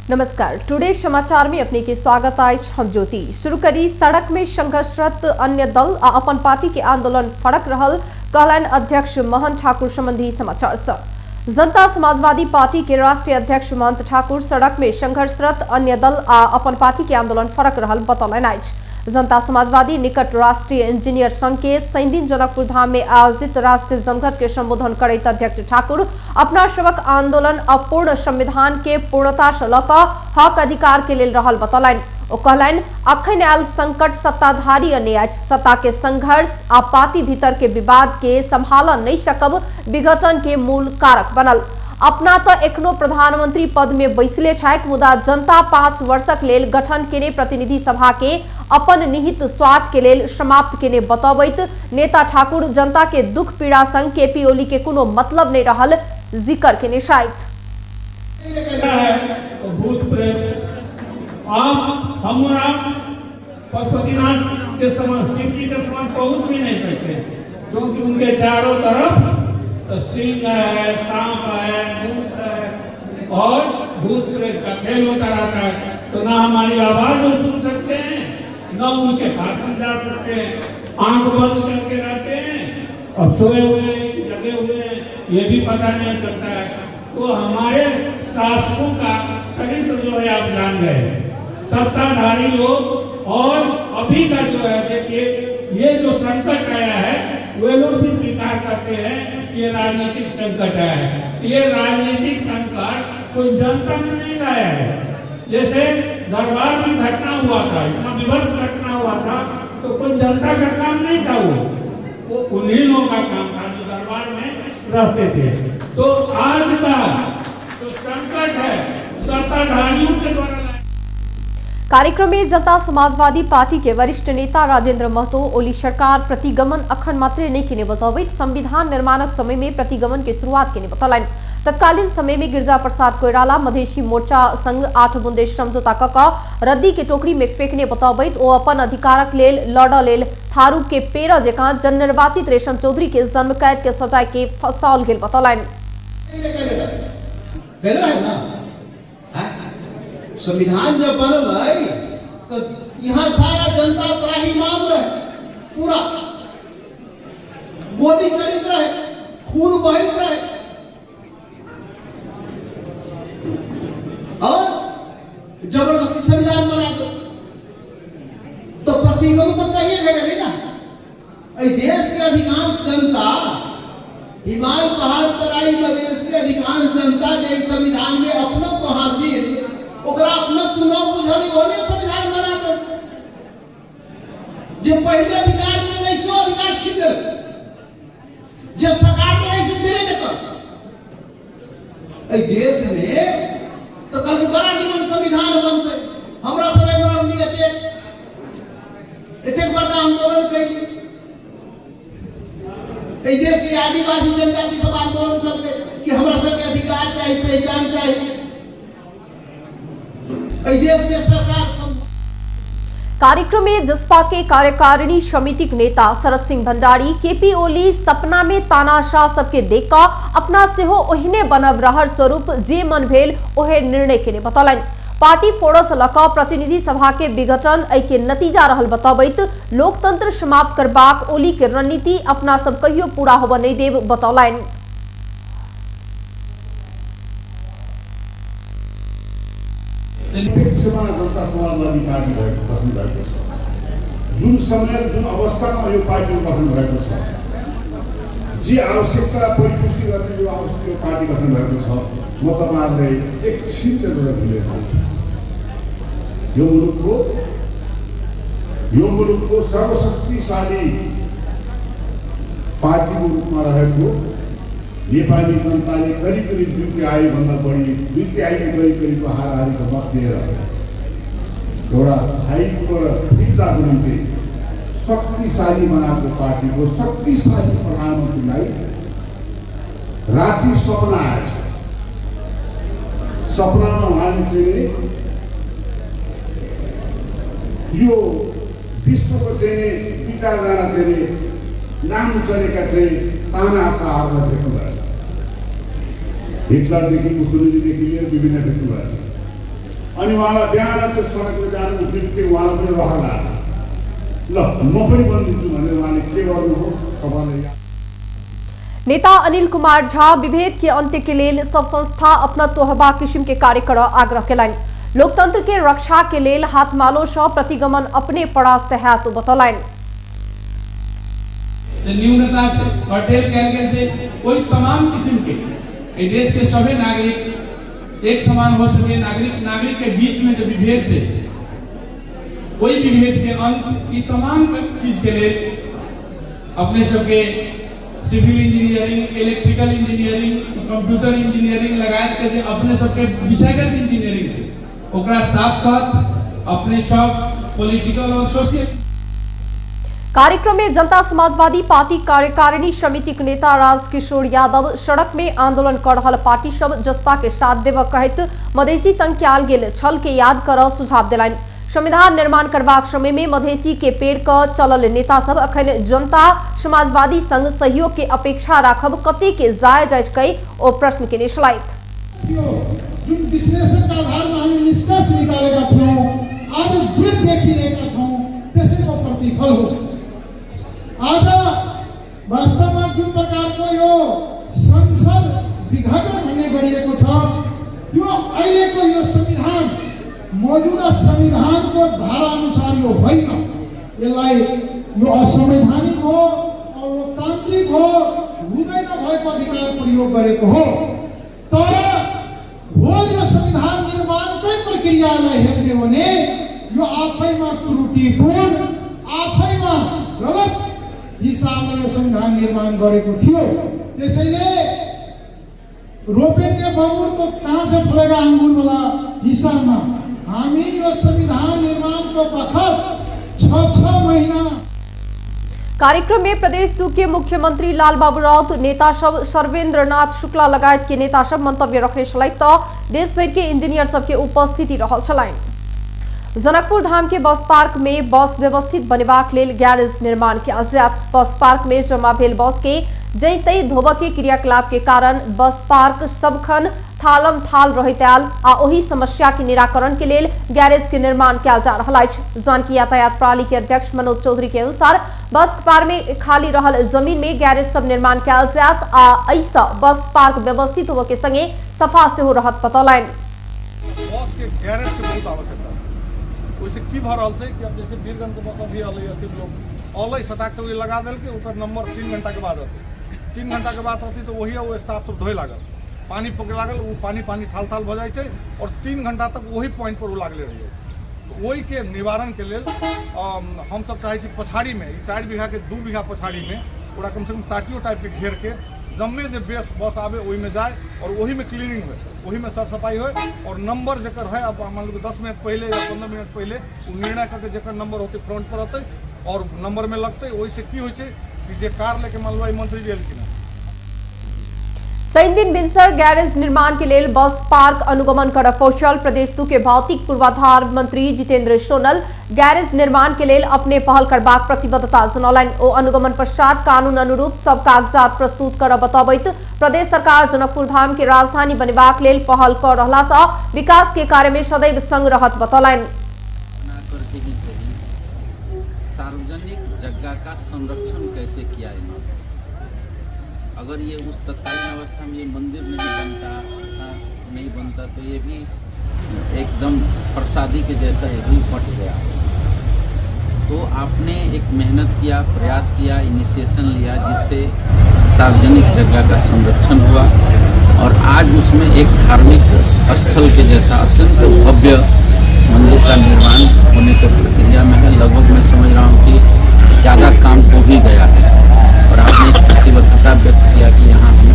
नमस्कार, टुडे समाचार में अपने के स्वागत है। हम ज्योति शुरू करी। सड़क में संघर्षरत अन्य दल आ अपन पार्टी के आंदोलन फड़क रहल कहलन अध्यक्ष महंत ठाकुर संबंधी समाचार से। जनता समाजवादी पार्टी के राष्ट्रीय अध्यक्ष महंत ठाकुर सड़क में संघर्षरत अन्य दल आ अपन पार्टी के आंदोलन फड़क रहल बतौलन अछि। जनता समाजवादी निकट राष्ट्रीय इंजीनियर संघ के 3 दिन जनकपुर धाम में आयोजित राष्ट्रीय जमघट के संबोधन करैत अध्यक्ष ठाकुर अपना सबक आंदोलन अपूर्ण संविधान के पूर्णता से लऽ कऽ हक अधिकार के लेल रहल बतौलन। ओ कहलनि अखन आयल संकट सत्ताधारी अछि, सत्ता के संघर्ष आ पार्टी भीतर के विवाद के संभाल नहीं सकब विघटन के मूल कारक बनल। अपना तो एखनो प्रधानमंत्री पद में बैसले छैक, मुदा जनता 5 वर्षक लेल गठन केने प्रतिनिधि सभा के अपन निहित स्वार्थ के लेल समाप्त केने बतबैत नेता ठाकुर जनता के दुख पीड़ा संग केपी ओली के कोनो मतलब नहीं रहल जिक्र केने शायद। हमरा पशुपतिनाथ के समान शिव जी के समान पहुंच भी नहीं सकते, क्योंकि उनके चारों तरफ तो सिंह है, सांप है, मूस है और भूत प्रेत का खेल होता रहता है। तो ना हमारी आवाज वो सुन सकते हैं, ना उनके पास में जा सकते हैं, आंख बंद करके रहते हैं और सोए हुए जगे हुए ये भी पता नहीं चलता है। तो हमारे शासकों का चरित्र जो है आप जान गए, सत्ताधारी लोग। और अभी का जो है देखिए, ये जो संकट आया है वे लोग भी स्वीकार करते हैं कि ये राजनीतिक संकट है। ये राजनीतिक संकट कोई जनता ने नहीं लाया है। जैसे दरबार में घटना हुआ था, इतना विभत्स घटना हुआ था, तो कोई जनता का काम नहीं था, वो उन्हीं लोगों का काम था जो दरबार में रहते थे। तो आज का जो संकट है सत्ताधारियों के द्वारा। कार्यक्रम में जनता समाजवादी पार्टी के वरिष्ठ नेता राजेंद्र महतो ओली सरकार प्रतिगमन अखन मात्र नहीं केने बतौबैत संविधान निर्माणक समय में प्रतिगमन के शुरुआत केने बतौलन। तत्कालीन समय में गिरजा प्रसाद कोइराला मधेसी मोर्चा संग 8 बुंदे समझौता कऽ रद्दी के टोकरी में फेंकने बतौबैत ओ अपन अधिकारक लेल लड़ऽ लेल थारू के पेड़ जकाँ जननिर्वाचित रेशम चौधरी के जन्म कैद के सजाय के फंसाओल गेल बतौलन। संविधान जब बनल है तो यहाँ सारा जनता त्राही मांग रहे, पूरा गोदी करित रहे, खून बहित रहे और जबरदस्ती संविधान बना दो। तो प्रतिगमन तो कहिए गए ना। देश के अधिकांश जनता, हिमालय पहाड़ तराई प्रदेश के अधिकांश जनता के संविधान में अपना तो हासिल ओकरा अपना चुनाव बुझल होने संविधान बना दो। जो पहले अधिकार में नहीं सो अधिकार छीन दे, जो सरकार के ऐसे देवे न कर देश में तो कल बड़ा निमन संविधान बनते। हमरा समय में हमनी एते बड़का आंदोलन कई देश के आदिवासी जनजाति सब आंदोलन करते कि हमरा सब के अधिकार चाहिए, पहचान चाहिए। कार्यक्रम में जसपा के कार्यकारिणी समिति के नेता शरद सिंह भंडारी केपी ओली सपना में तानाशाह सबके देखकर अपना सेहो ओहिने बनब रहर स्वरूप जे मन भेल ओहे निर्णय केने बतौलन। पार्टी फोड़स लऽ प्रतिनिधि सभा के विघटन के नतीजा रहल बतौबैत लोकतंत्र समाप्त करबाक ओली के रणनीति अपना सब कहियो पूरा होबऽ नहीं देब बतौलन। जनता समाजवादी पार्टी गठन भएको छ, जुन समय जुन अवस्थामा यो पार्टी गठन भएको छ, जे आवश्यकता परिपुष्टि गर्ने यो आवश्यक यो पार्टी गठन भएको छ, म तपाईहरुलाई एकछिन गरेर भनिदिन्छु। यो मुलुकको सर्वशक्तिशाली पार्टीको रूपमा रहेको नेपाली जनताले करिब 2 तिहाई भन्दा बढी 2 तिहाईको करिब हाराहारीको मत दिएर एउटा स्थायीको र फिर्ताको निम्ति शक्तिशाली बनाएको पार्टीको शक्तिशाली प्रधानमन्त्रीलाई राति सपना आएछ। सपनामा उहाँले चाहिँ यो विश्वको चाहिँ विचारधारा चाहिँ नाम चलेका चाहिँ तानाशाहहरूलाई देख्नुभएको छ। हिटलरदेखि मुसोलिनीदेखि लिएर विभिन्न देख्नुभएको छ। अनि उहाँलाई बिहान त्यो सडकले जानु बित्तिकै उहाँलाई पनि रहला ल म पनि बन्दिन्छु भनेर उहाँले के गर्नुभयो तपाईँलाई नेता अनिल कुमार झा विभेद के अंत्य के लिए सब संस्था अपना तोहबा किस्म के कार्य कर आग्रह कैलन। लोकतंत्र के रक्षा के लिए हाथमालो से प्रतिगमन अपने परास्त हैत बतौलन। न्यूनता कर्टेल कैलकल से कोई तमाम किस्म के देश के सभी नागरिक एक समान हो सके, नागरिक के बीच में जो विभेद से कोई विभेद के अंत की तमाम चीज के लिए अपने सबके civil engineering, electrical engineering, computer engineering लगाए के अपने सबके विषयगत इंजीनियरिंग से ओकरा साथ साथ अपने सब पॉलिटिकल और सोशल। कार्यक्रम में जनता समाजवादी पार्टी कार्यकारिणी समिति के नेता राजकिशोर यादव सड़क में आंदोलन कर रहा पार्टी सब जसपा के साथ देव कहत मधेसी संघ के गेल छल के याद कर सुझाव दिलाइन। संविधान निर्माण करबाक समय में मधेसी के पेड़ क चलल नेता सब अखन जनता समाजवादी संघ सहयोग के अपेक्षा राखब कते के जायज अछि कई ओ प्रश्न के निश्चित विश्लेषण का आधार में हम निष्कर्ष निकालेगा थियो आज जे देखिरहेका छौं त्यसैको प्रतिफल हो। आज वास्तवमा जुन प्रकारको यो संसद विघटन भन्ने गरिएको छ त्यो अहिलेको यो संविधान मौजूदा संविधान को धारा अनुसार यो होइन, यसलाई यो असंवैधानिक हो और लोकतान्त्रिक हो हुँदैन भएको अधिकार प्रयोग गरेको हो। तर हो यो संविधान निर्माणकै प्रक्रियालाई हेर्ने हो भने यो आफैमा त्रुटिपूर्ण, आफैमा गलत हिसाबले यो संविधान निर्माण गरेको थियो। त्यसैले रोपेंगे बबूर को कहाँ से फलेगा अंगूर वाला हिसाबमा हामी यो संविधान निर्माण को बखत 6 महीना। कार्यक्रम में प्रदेश 2 के मुख्यमंत्री लालबाबू राउत, नेता सब सर्वेन्द्रनाथ शुक्ला लगायत के नेता सब मंतव्य रखने छलै तो देशभर के इंजीनियर सबके उपस्थिति रहल छलैन। जनकपुर धाम के बस पार्क में बस व्यवस्थित बनेबाक लेल गैरेज निर्माण कयल जायत। बस पार्क में जमा भेल बस के जै तै धोबा के क्रियाकलाप के कारण बस पार्क सबखन थालम थाल रहैत आयल आ ओही समस्या के निराकरण के लेल गैरेज के निर्माण कयल जा रहल अछि। जानकी यातायात प्रणाली के अध्यक्ष मनोज चौधरी के अनुसार बस पार्क में खाली रहल जमीन में गैरेज सब निर्माण कयल जायत आ ऐसा बस पार्क व्यवस्थित होबे के संगे सफा सेहो रहत बतौलन। बस के गैरेज के बहुत आवश्यकता है। ओइसे की भ रहल छै कि अब जैसे बीरगंज के बस अभी अलई सिर्फ लोग अलई सटाक से लगा देल के ओकर नंबर 3 घंटा के बाद होते 3 घंटा के बाद होती तो वही वो स्टाफ सब धोए लागल, पानी पकड़ लागल, वो पानी थाल थाल भ जाए छै और 3 घंटा तक वही पॉइंट पर वो लागले रहिए। तो वही के निवारण के लेल हम सब चाहे छी पछाड़ी में 4 बीघा के 2 बीघा पछाड़ी में पूरा कम से कम टाटियो टाइप के घेर के जम्मे जो बस आवे वही में जाए और वही में क्लीनिंग हो, वही में साफ सफाई हो और नंबर जकर है अब मान लो 10 मिनट पहले या 15 मिनट पहले वो निर्णय करके जकर नंबर होते फ्रंट पर होते और नंबर में लगते वही से की हो कि जे कार लेके मान लो मंत्री जी एलखिन दिन बिनसर गैरेज निर्माण के लिए बस पार्क अनुगमन कर पहुंचल। प्रदेश 2 के भौतिक पूर्वाधार मंत्री जितेंद्र सोनल गैरेज निर्माण के लिए अपने पहल करबाक प्रतिबद्धता जनौलन। ओ अनुगमन पश्चात कानून अनुरूप सब कागजात प्रस्तुत कर बतबैत प्रदेश सरकार जनकपुर धाम के राजधानी बनेबाक लेल पहल कर रहला सा विकास के कार्य में सदैव संग रहत बतौलन। सार्वजनिक जगह का संरक्षण कैसे किया है, अगर ये उस तत्कालीन अवस्था में ये मंदिर नहीं बनता तो ये भी एकदम प्रसादी के जैसा ये भी फट गया। तो आपने एक मेहनत किया, प्रयास किया, इनिशिएशन लिया जिससे सार्वजनिक जगह का संरक्षण हुआ और आज उसमें एक धार्मिक स्थल के जैसा अत्यंत भव्य मंदिर का निर्माण होने की प्रक्रिया में है। लगभग मैं समझ रहा हूँ कि ज़्यादा काम हो भी गया है और आपने एक प्रतिबद्धता व्यक्त किया कि यहाँ हम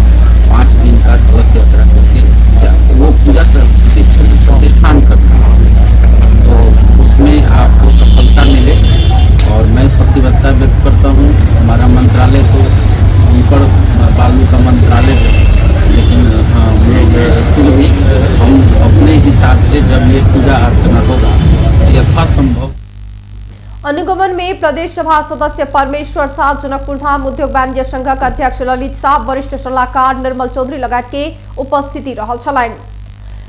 5 दिन का कलश यात्रा करके वो पूजा प्रतिष्ठान करना, तो उसमें आपको सफलता मिले और मैं प्रतिबद्धता व्यक्त करता हूँ। हमारा मंत्रालय तो ऊपर बालू का मंत्रालय है, लेकिन फिर भी हम अपने हिसाब से जब ये पूजा अर्चना होगा यथासंभव। अनुगमन में प्रदेश सभा सदस्य परमेश्वर शाह, जनकपुर धाम उद्योग वाणिज्य संघ का अध्यक्ष ललित शाह, वरिष्ठ सलाहकार निर्मल चौधरी लगायत के उपस्थिति रहल छलैन।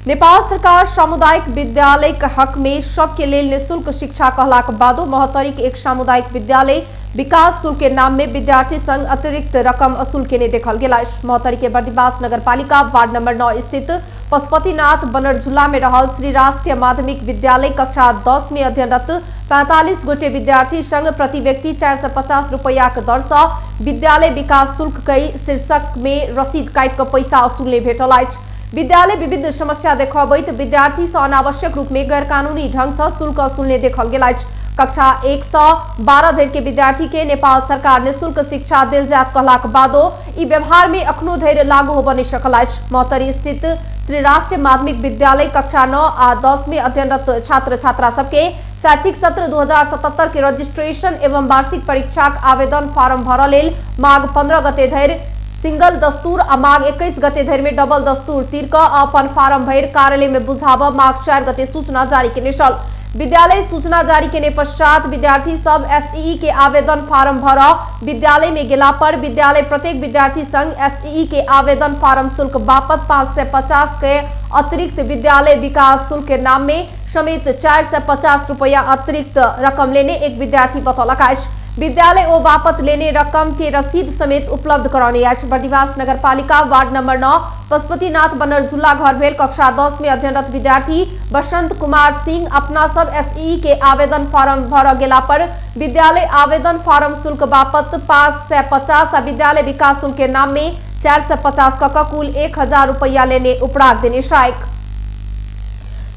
नेपाल सरकार सामुदायिक विद्यालय के हक में सबके लेल निःशुल्क शिक्षा कहलाक बादो महोत्तरी के एक सामुदायिक विद्यालय विकास शुल्क के नाम में विद्यार्थी संग अतिरिक्त रकम असूल केने देखल गेल। महोत्तरी के बर्दिवास नगरपालिका वार्ड नंबर 9 स्थित पशुपतिनाथ बनरझुला में रहल श्री राष्ट्रीय माध्यमिक विद्यालय कक्षा 10 में अध्ययनरत 45 गोटे विद्यार्थी संग प्रति व्यक्ति 450 रुपया के दर से विद्यालय विकास शुल्क कई शीर्षक में रसीद काट के पैसा असूलने भेटल अछि। विद्यालय विविध समस्या देखबैत विद्यार्थी से अनावश्यक रूप में गैर कानूनी ढंग से शुल्क असूलने देखल गेल अछि। कक्षा 1 से 12 धरि के विद्यार्थी के नेपाल सरकार निःशुल्क शिक्षा देल जात कहलाक बादो ई व्यवहार में अखनो धरि लागू होबऽ नहि सकल अछि। महोत्तरी स्थित श्री राष्ट्रीय माध्यमिक विद्यालय कक्षा 9 आ 10 में अध्ययनरत छात्र छात्रा सबके शैक्षिक सत्र 2077 के रजिस्ट्रेशन एवं वार्षिक परीक्षा आवेदन फार्म भरऽ लेल माघ 15 गते धरि सिंगल दस्तूर आ माघ 21 गते धरि में डबल दस्तूर तीर क अपन फार्म भरि कार्यालय में बुझाब माघ 4 गते सूचना जारी केने छल। विद्यालय सूचना जारी केने पश्चात विद्यार्थी सब एसईई के आवेदन फार्म भर विद्यालय में गेला पर विद्यालय प्रत्येक विद्यार्थी संग एसईई के आवेदन फार्म शुल्क बापत 550 के अतिरिक्त विद्यालय विकास शुल्क के नाम में समेत 450 रुपया अतिरिक्त रकम लेने एक विद्यार्थी बतौलक अछि। विद्यालय ओ बापत लेने रकम के रसीद समेत उपलब्ध कराने अछि। बर्दिवास नगरपालिका वार्ड नंबर 9 पशुपतिनाथ बनरझुला घर भेल कक्षा 10 में अध्ययनरत विद्यार्थी बसंत कुमार सिंह अपना सब एसईई के आवेदन फार्म भर गेला पर विद्यालय आवेदन फार्म शुल्क बापत 550 आ विद्यालय विकास शुल्क के नाम में 450 का कुल 1000 रुपया लेने उपराग देने शायक।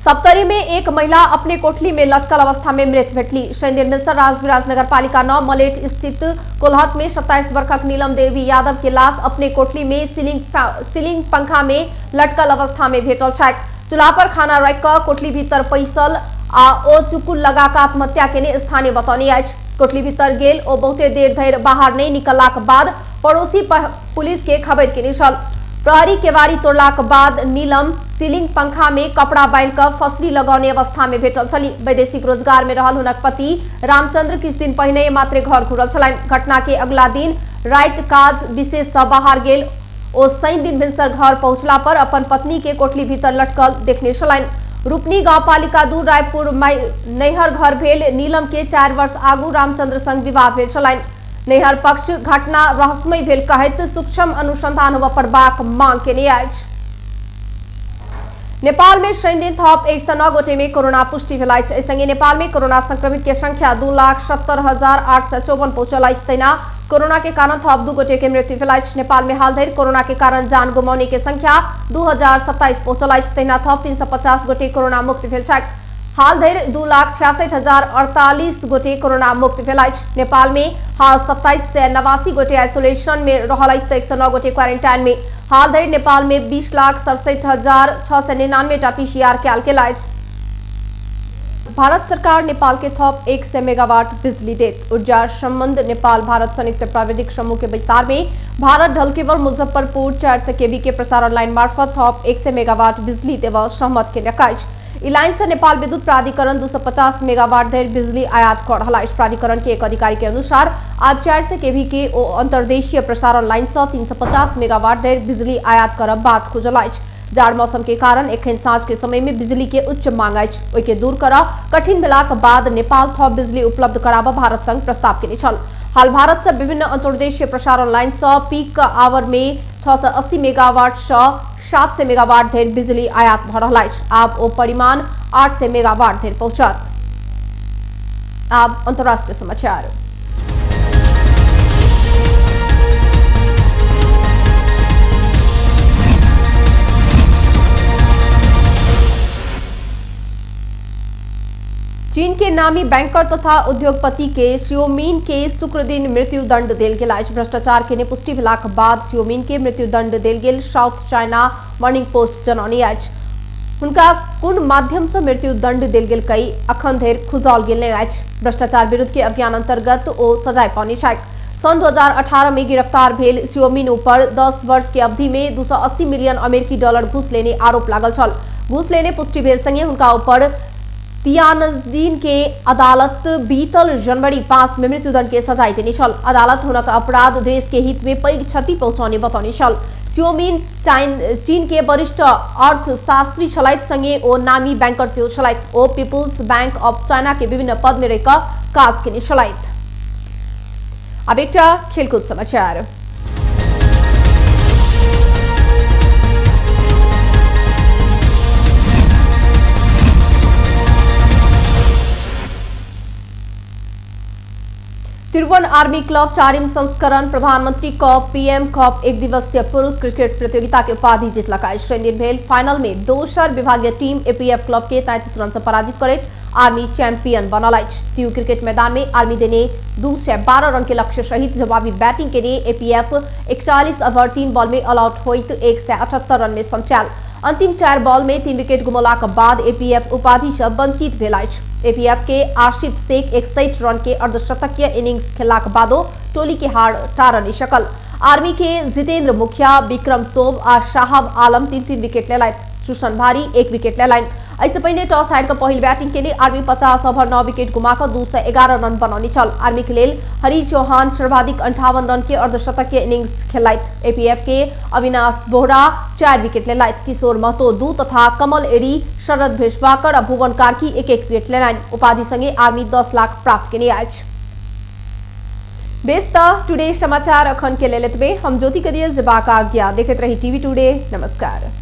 सप्तरी में एक महिला अपने कोठली में लटकल अवस्था में मृत भेटली। शनिदेव मिश्र राजविराज नगरपालिका 9 मलेट स्थित कोल्हत में 27 वर्षक नीलम देवी यादव के लाश अपने कोठली में सीलिंग पंखा में लटकल अवस्था में भेटल छैक। चूल्हा पर खाना रख कर कोठली भीतर पैसल आ ओ चुकुल लगा के आत्महत्या केने स्थानीय बतौने अछि। कोठली भीतर गेल ओ बहुते देर धरि बाहर नहीं निकललाक बाद पड़ोसी पुलिस के खबर केने छल। प्रहरी केवाड़ी तोड़लाक बाद नीलम सीलिंग पंखा में कपड़ा बांध कर फसरी लगौने अवस्था में भेटल छली। वैदेशिक रोजगार में रहल हुनक पति रामचंद्र किछ दिन पहिने मात्र घर घुरल छलनि। घटना के अगला दिन राति काज विशेष से बाहर गेल ओ शनि दिन भिनसर घर पहुंचला पर अपन पत्नी के कोठली भीतर लटकल देखने छलनि। रूपनी गांवपालिका 2 रायपुर नैहर घर भेल नीलम के 4 वर्ष आगू रामचंद्र संग विवाह भेल छलनि। नैहर पक्ष घटना रहस्यमय भेल कहैत सूक्ष्म अनुसंधान होबऽ पर बाक मांग केने अछि। नेपाल में शनि दिन थप 109 गोटे में कोरोना पुष्टि भेल अछि। संगे नेपाल में कोरोना संक्रमित के संख्या 2,70,854 पहुंचल अछि। तहिना कोरोना के कारण थप 2 गोटे के मृत्यु भेल अछि। नेपाल में हाल धरि कोरोना के कारण जान गुमाउने के संख्या 2027 पहुंचल अछि। तहिना थप 350 गोटे कोरोना मुक्त भेल छथि। हाल धरि 2,66,048 गोटे कोरोना मुक्त भेल अछि। नेपाल में हाल 2789 गोटे आइसोलेशन में रहल अछि तऽ 109 गोटे क्वारेंटाइन में। हाल धरि नेपाल में 20,67,699 टा पीसीआर कयल गेल अछि। भारत सरकार नेपाल के थप 100 मेगावाट बिजली देत। ऊर्जा संबंध नेपाल भारत संयुक्त प्राविधिक समूह के बैसार में भारत ढलकेवर मुजफ्फरपुर 400 केवी के प्रसारण लाइन मार्फत थप 100 मेगावाट बिजली देवा सहमत के अछि। ई लाइन से नेपाल विद्युत प्राधिकरण 250 मेगावाट धरि बिजली आयात कर रहा है। प्राधिकरण के एक अधिकारी के अनुसार आज 400 केवी के ओ अंतर्देशीय प्रसारण लाइन से 350 मेगावाट धरि बिजली आयात करब बाट खुजल अछि। जाड़ मौसम के कारण एखन साँझ के समय में बिजली के उच्च मांग अछि। ओहि के दूर कर कठिन भेलाक बाद नेपाल थप बिजली उपलब्ध कराबऽ भारत संग प्रस्ताव केने छल। हाल भारत से विभिन्न अंतर्देशीय प्रसारण लाइन से पीक आवर में 680 मेगावाट से 700 मेगावाट धरि बिजली आयात भ रहल अछि। आब ओ परिमाण 800 मेगावाट धरि पहुंचत। आब अंतर्राष्ट्रीय समाचार। चीन के नामी बैंकर तथा उद्योगपति के शियोमिन के शुक्र दिन मृत्यु दंड देल गेल अछि। भ्रष्टाचार के पुष्टि भेलाक बाद शियोमिन के मृत्यु दंड देल गेल साउथ चाइना मॉर्निंग पोस्ट जनौने अछि। हुनका कोन माध्यम से मृत्यु दंड देल गेल कई अखन धरि खुजाओल गेल नहि अछि। भ्रष्टाचार विरुद्ध के अभियान अंतर्गत ओ सजाए पानी छथि। सन 2018 में गिरफ्तार भेल शियोमिन ऊपर 10 वर्ष के अवधि में 280 मिलियन अमेरिकी डॉलर घूस लेने आरोप लागल छल। घूस लेने पुष्टि भेल संगे हुनका ऊपर तियानजिन के अदालत बीतल जनवरी 5 में मृत्युदंड के सजाए देने छल। अदालत हुनक अपराध देश के हित में पैघ क्षति पहुंचाने बतौने छल। स्योमिन चीन के वरिष्ठ अर्थशास्त्री छलाइत संगे ओ नामी बैंकर से छलाइत ओ पीपुल्स बैंक ऑफ चाइना के विभिन्न पद में रहेका काज के छलाइत। अब एक खेलकूद समाचार। त्रिभुवन आर्मी क्लब 4वीं संस्करण प्रधानमंत्री कप पीएम कप एक दिवसीय पुरुष क्रिकेट प्रतियोगिता के उपाधि जीतलका दिन भेल फाइनल में दोसर विभागीय टीम एपीएफ क्लब के 33 रन से पराजित करैत आर्मी चैंपियन बनल अछि। ट्यू क्रिकेट मैदान में आर्मी देने 212 रन के लक्ष्य सहित जवाबी बैटिंग के लिए एपीएफ 41 ओवर 3 बॉल में ऑल आउट होइत 178 रन में समचाल। अंतिम 4 बॉल में 3 विकेट गुमौलाक बाद एपीएफ उपाधि से वंचित भेल अछि। एपीएफ के आशिफ शेख 61 रन के अर्धशतकीय इनिंग्स खेललाक बादो टोली के हार टार नहीं सकल। आर्मी के जितेंद्र मुखिया, विक्रम सोम और शाहब आलम 3-3 विकेट लेलैथ। सुशन भारी 1 विकेट लेलैन। इससे पहले टॉस हार पहिल बैटिंग के लिए आर्मी 50 ओवर 9 विकेट गुमाकर 211 रन बनौनी चल। आर्मी के लिए हरी चौहान सर्वाधिक 58 रन के अर्धशतकीय इनिंग्स खेलैथ। एपीएफ के अविनाश बोहरा 4 विकेट लेलैथ। किशोर महतो 2 तथा कमल एडी, शरद भेषवाकर और भुवन कार्की 1-1 विकेट लेलैन। उपाधि संगे आर्मी 10 लाख प्राप्त के लिए आज। बेस्ट टुडे समाचार अखन के लेत में हम ज्योति कदिए जिबा का आज्ञा देखते रही टीवी टुडे। नमस्कार।